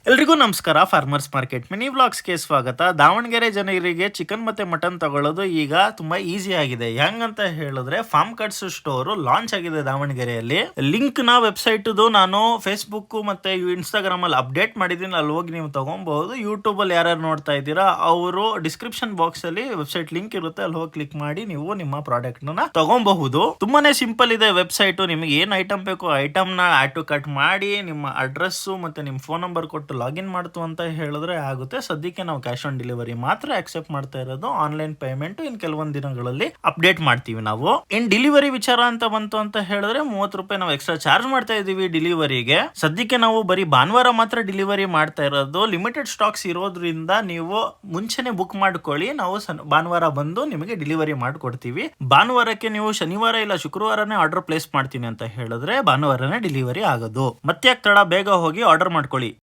ಎಲ್ರಿಗೂ ನಮಸ್ಕಾರ. Farmers market mini ವ್ಲಾಗ್ಸ್ಗೆ ಸ್ವಾಗತ. ದಾವಣಗೆರೆ ಜನರಿಗೆ ಚಿಕನ್ ಮತ್ತೆ ಮಟನ್ ತಗೊಳ್ಳೋದು ಈಗ ತುಂಬಾ ಈಸಿ ಆಗಿದೆ. ಹೆಂಗಂತ ಹೇಳಿದ್ರೆ ಫಾರ್ಮ್ ಕಟ್ಸ್ ಸ್ಟೋರ್ ಲಾಂಚ್ ಆಗಿದೆ ದಾವಣಗೆರೆಯಲ್ಲಿ. ಲಿಂಕ್ ನ ವೆಬ್ಸೈಟ್ ನಾನು ಫೇಸ್ಬುಕ್ ಮತ್ತೆ ಇನ್ಸ್ಟಾಗ್ರಾಮ್ ಅಲ್ಲಿ ಅಪ್ಡೇಟ್ ಮಾಡಿದೀನಿ, ಅಲ್ಲಿ ಹೋಗಿ ನೀವು ತಗೊಬಹುದು. ಯೂಟ್ಯೂಬ್ ಅಲ್ಲಿ ಯಾರ್ಯಾರು ನೋಡ್ತಾ ಇದ್ದೀರಾ ಅವರು ಡಿಸ್ಕ್ರಿಪ್ಷನ್ ಬಾಕ್ಸ್ ಅಲ್ಲಿ ವೆಬ್ಸೈಟ್ ಲಿಂಕ್ ಇರುತ್ತೆ, ಅಲ್ಲಿ ಹೋಗಿ ಕ್ಲಿಕ್ ಮಾಡಿ ನೀವು ನಿಮ್ಮ ಪ್ರಾಡಕ್ಟ್ ನ ತಗೊಬಹುದು. ತುಂಬಾನೇ ಸಿಂಪಲ್ ಇದೆ ವೆಬ್ಸೈಟ್. ನಿಮಗೆ ಏನ್ ಐಟಮ್ ಬೇಕು ಐಟಮ್ ನ ಆಡ್ ಟು ಕಟ್ ಮಾಡಿ ನಿಮ್ಮ ಅಡ್ರೆಸ್ ಮತ್ತೆ ನಿಮ್ಮ ಫೋನ್ ನಂಬರ್ ಕೊಟ್ಟು ಲಾಗಿನ್ ಮಾಡ್ತು ಅಂತ ಹೇಳಿದ್ರೆ ಆಗುತ್ತೆ. ಸದ್ಯಕ್ಕೆ ನಾವು ಕ್ಯಾಶ್ ಆನ್ ಡೆಲಿವರಿ ಮಾತ್ರ ಅಕ್ಸೆಪ್ಟ್ ಮಾಡ್ತಾ ಇರೋದು. ಆನ್ಲೈನ್ ಪೇಮೆಂಟ್ ಇನ್ ಕೆಲವೊಂದು ದಿನಗಳಲ್ಲಿ ಅಪ್ಡೇಟ್ ಮಾಡ್ತೀವಿ ನಾವು. ಇನ್ ಡೆಲಿವರಿ ವಿಚಾರ ಅಂತ ಬಂತು ಅಂತ ಹೇಳಿದ್ರೆ 30 ರೂಪಾಯಿ ನಾವು ಎಕ್ಸ್ಟ್ರಾ ಚಾರ್ಜ್ ಮಾಡ್ತಾ ಇದೀವಿ ಡೆಲಿವರಿಗೆ. ಸದ್ಯಕ್ಕೆ ನಾವು ಬರೀ ಭಾನುವಾರ ಮಾತ್ರ ಡೆಲಿವರಿ ಮಾಡ್ತಾ ಇರೋದು. ಲಿಮಿಟೆಡ್ ಸ್ಟಾಕ್ಸ್ ಇರೋದ್ರಿಂದ ನೀವು ಮುಂಚೆನೆ ಬುಕ್ ಮಾಡ್ಕೊಳ್ಳಿ, ನಾವು ಭಾನುವಾರ ಬಂದು ನಿಮಗೆ ಡೆಲಿವರಿ ಮಾಡ್ಕೊಡ್ತೀವಿ. ಭಾನುವಾರಕ್ಕೆ ನೀವು ಶನಿವಾರ ಇಲ್ಲ ಶುಕ್ರವಾರನೇ ಆರ್ಡರ್ ಪ್ಲೇಸ್ ಮಾಡ್ತೀನಿ ಅಂತ ಹೇಳಿದ್ರೆ ಭಾನುವಾರನೇ ಡೆಲಿವರಿ ಆಗೋದು. ಮತ್ತೆ ತಡ ಬೇಗ ಹೋಗಿ ಆರ್ಡರ್ ಮಾಡ್ಕೊಳ್ಳಿ.